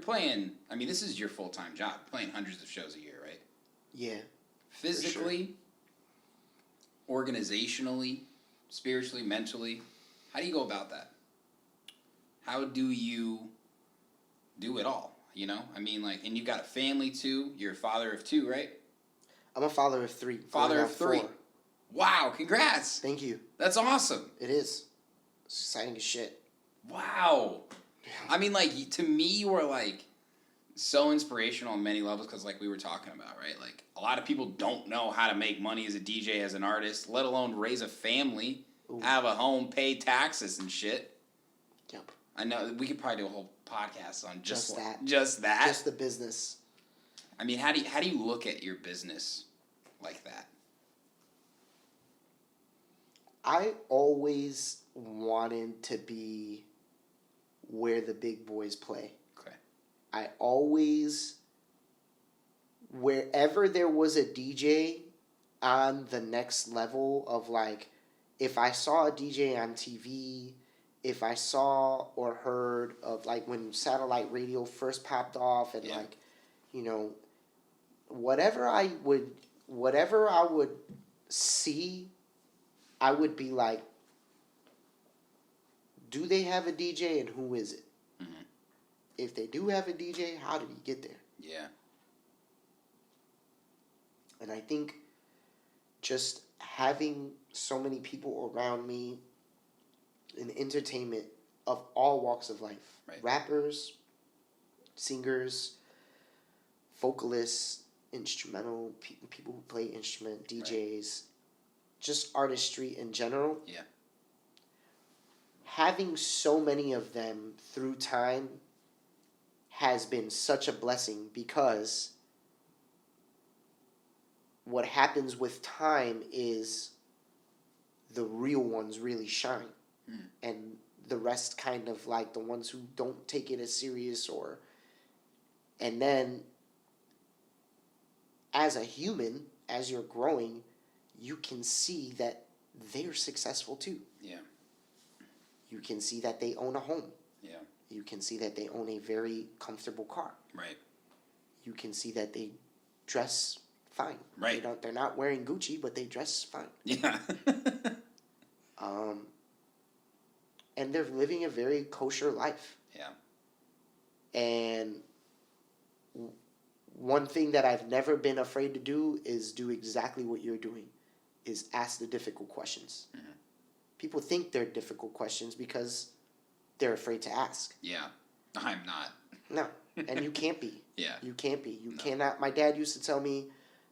playing, I mean, this is your full-time job, playing hundreds of shows a year, right? Yeah. Physically, organizationally, spiritually, mentally, how do you go about that? How do you do it all, you know? I mean, like, and you've got a family, too. You're a father of 2, right? I'm a father of 3. Father of 3. 4. Wow, congrats. Thank you. That's awesome. It is. It's exciting as shit. Wow. I mean, like, to me, you are, like, so inspirational on many levels because, like, we were talking about, right? Like, a lot of people don't know how to make money as a DJ, as an artist, let alone raise a family, have a home, pay taxes and shit. Yep. I know. We could probably do a whole podcast on just that. Just the business. I mean, how do you look at your business like that? I always wanted to be where the big boys play. Okay. I always, wherever there was a DJ on the next level of, like, if I saw a DJ on TV, if I saw or heard of, like, when satellite radio first popped off and, like, you know, whatever I would see, I would be like, do they have a DJ and who is it? Mm-hmm. If they do have a DJ, how did he get there? Yeah. And I think just having so many people around me in entertainment of all walks of life, right. Rappers, singers, vocalists, instrumental, people who play instrument, DJs, right. Just artistry in general. Yeah. Having so many of them through time has been such a blessing because what happens with time is the real ones really shine. Mm. And the rest kind of, like, the ones who don't take it as serious and then as a human, as you're growing, you can see that they're successful too. Yeah. You can see that they own a home. Yeah. You can see that they own a very comfortable car. Right. You can see that they dress fine. Right. They're not wearing Gucci, but they dress fine. Yeah. And they're living a very kosher life. Yeah. And one thing that I've never been afraid to do is do exactly what you're doing, is ask the difficult questions. Mm-hmm. People think they're difficult questions because they're afraid to ask. Yeah. I'm not. No. And you can't be. Yeah. You can't be. You cannot. My dad used to tell me,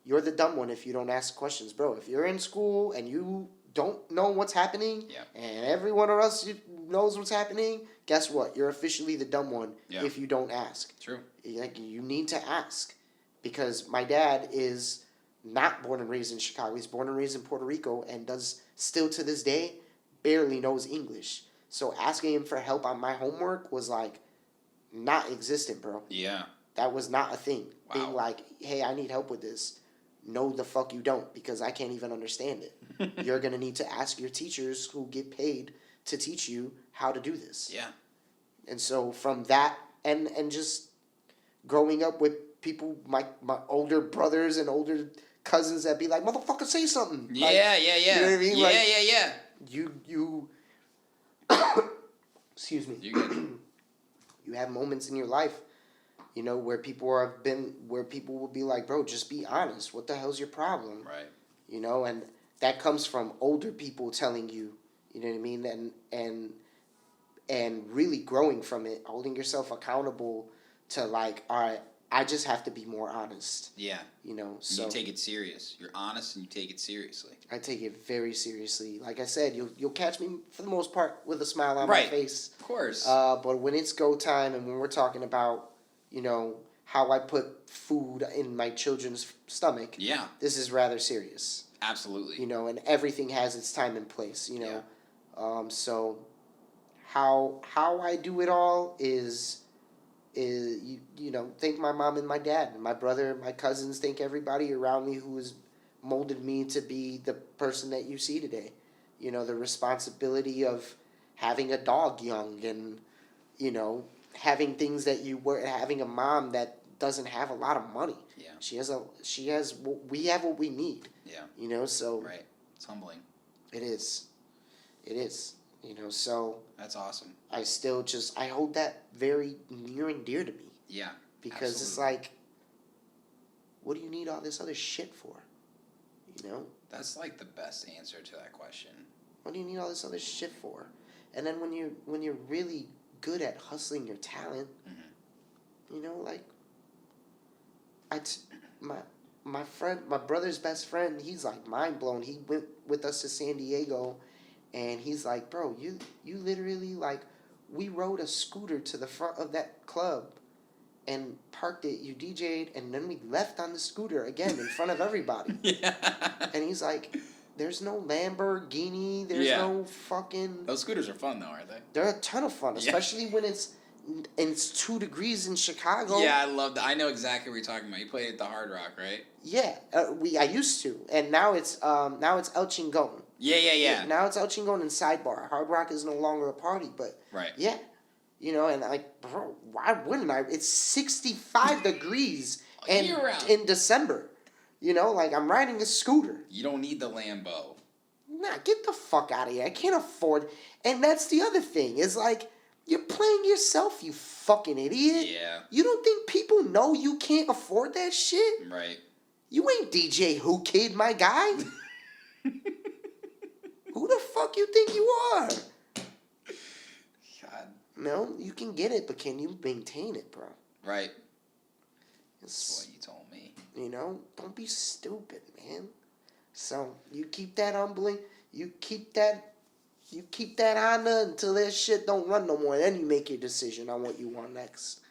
you're the dumb one if you don't ask questions. Bro, if you're in school and you don't know what's happening, and everyone else knows what's happening, guess what? You're officially the dumb one if you don't ask. True. Like, you need to ask. Because my dad is not born and raised in Chicago. He's born and raised in Puerto Rico and does, still to this day, barely knows English. So asking him for help on my homework was, like, not existent, bro. Yeah. That was not a thing. Wow. Being like, hey, I need help with this. No, the fuck you don't, because I can't even understand it. You're going to need to ask your teachers who get paid to teach you how to do this. Yeah. And so from that, and just growing up with people, my older brothers and older cousins that be like, motherfucker, say something. Yeah, like, yeah. You know what I mean? Yeah, like, yeah. You excuse me. You're good. You have moments in your life, you know, where people will be like, bro, just be honest. What the hell's your problem? Right. You know, and that comes from older people telling you, you know what I mean? And really growing from it, holding yourself accountable to, like, all right, I just have to be more honest. Yeah. You know, so you take it serious. You're honest and you take it seriously. I take it very seriously. Like I said, you'll catch me for the most part with a smile on my face. Of course. But when it's go time and when we're talking about, you know, how I put food in my children's stomach, this is rather serious. Absolutely. You know, and everything has its time and place, you know. Yeah. So how I do it all is you know, thank my mom and my dad and my brother, my cousins, thank everybody around me who has molded me to be the person that you see today. You know, the responsibility of having a dog young and, you know, having things that you were having a mom that doesn't have a lot of money. Yeah. We have what we need. Yeah. You know, so Right. It's humbling. It is. You know, so That's awesome. I hold that very near and dear to me. Yeah. Because absolutely. it's like, what do you need all this other shit for? You know? That's like the best answer to that question. What do you need all this other shit for? And then when you're really good at hustling your talent, you know, like my brother's best friend, he's like mind blown. He went with us to San Diego, and he's like, bro, you literally, like, we rode a scooter to the front of that club and parked it, you DJ'd, and then we left on the scooter again in front of everybody. Yeah. And he's like, there's no Lamborghini, there's no fucking... Those scooters are fun, though, aren't they? They're a ton of fun, especially when it's 2 degrees in Chicago. Yeah, I love that. I know exactly what you're talking about. You played at the Hard Rock, right? Yeah, I used to, and now it's El Chingon. Yeah. Now it's El Chingon and Sidebar. Hard Rock is no longer a party, but right. Yeah, you know, and like, bro, why wouldn't I? It's 65 degrees and in December. You know, like, I'm riding a scooter. You don't need the Lambo. Nah, get the fuck out of here. I can't afford. And that's the other thing. Is like, you're playing yourself, you fucking idiot. Yeah. You don't think people know you can't afford that shit? Right. You ain't DJ Who Kid, my guy. Who the fuck you think you are? God. No, you can get it, but can you maintain it, bro? Right. That's what you told me. You know, don't be stupid, man. So you keep that humbling. You keep that Honda until that shit don't run no more. Then you make your decision on what you want next.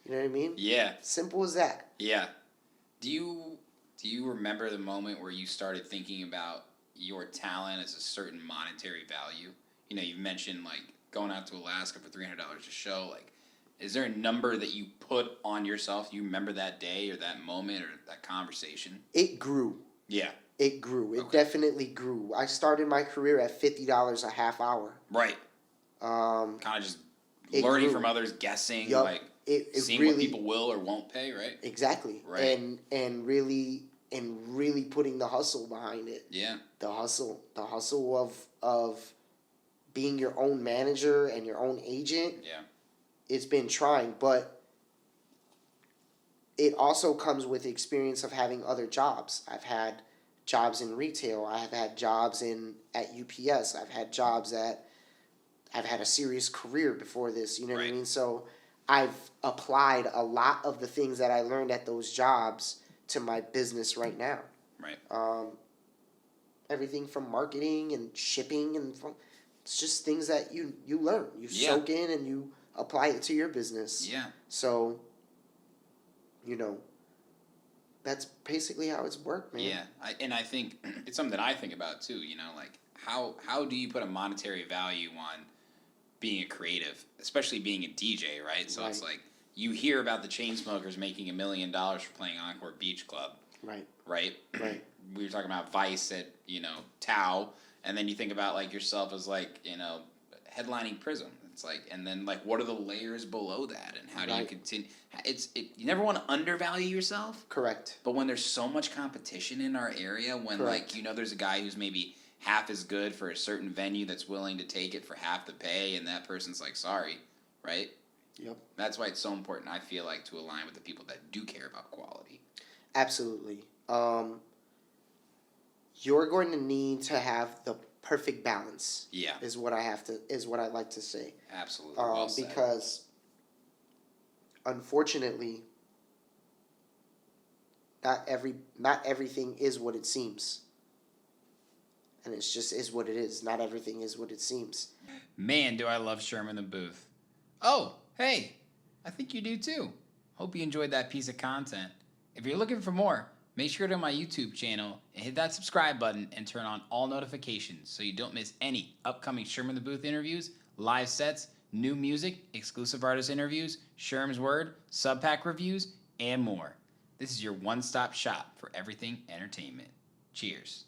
You know what I mean? Yeah. Simple as that. Yeah. Do you remember the moment where you started thinking about your talent as a certain monetary value? You know, you mentioned, like, going out to Alaska for $300 a show. Like, is there a number that you put on yourself? You remember that day or that moment or that conversation? It grew. Yeah. It grew. It definitely grew. I started my career at $50 a half hour. Right. Kind of just learning from others, guessing, like seeing really, what people will or won't pay, right? Exactly. Right. And really putting the hustle behind it. Yeah. The hustle of being your own manager and your own agent. Yeah. It's been trying, but it also comes with the experience of having other jobs. I've had jobs in retail. I have had jobs at UPS. I've had a serious career before this, you know what I mean? So I've applied a lot of the things that I learned at those jobs to my business right now. Right. Everything from marketing and shipping it's just things that you learn. You soak in and you apply it to your business. Yeah. So, you know, that's basically how it's worked, man. Yeah, I think it's something that I think about too. You know, like how do you put a monetary value on being a creative, especially being a DJ, right? So it's like you hear about the Chainsmokers making $1 million for playing Encore Beach Club, right? We were talking about Vice at Tao, and then you think about like yourself as like headlining Prism. It's like, and then like, what are the layers below that, and how do you continue? You never want to undervalue yourself. Correct. But when there's so much competition in our area, when there's a guy who's maybe half as good for a certain venue that's willing to take it for half the pay, and that person's like, sorry, right? Yep. That's why it's so important, I feel like, to align with the people that do care about quality. Absolutely. You're going to need to have the perfect balance. Yeah. Is what I like to say. Absolutely. Well said. Because unfortunately not everything is what it seems. And it's just is what it is. Not everything is what it seems. Man, do I love Sherm in the booth. Oh, hey, I think you do too. Hope you enjoyed that piece of content. If you're looking for more, make sure to go to my YouTube channel and hit that subscribe button and turn on all notifications so you don't miss any upcoming Sherm in the Booth interviews, live sets, new music, exclusive artist interviews, Sherm's Word, sub-pack reviews, and more. This is your one-stop shop for everything entertainment. Cheers.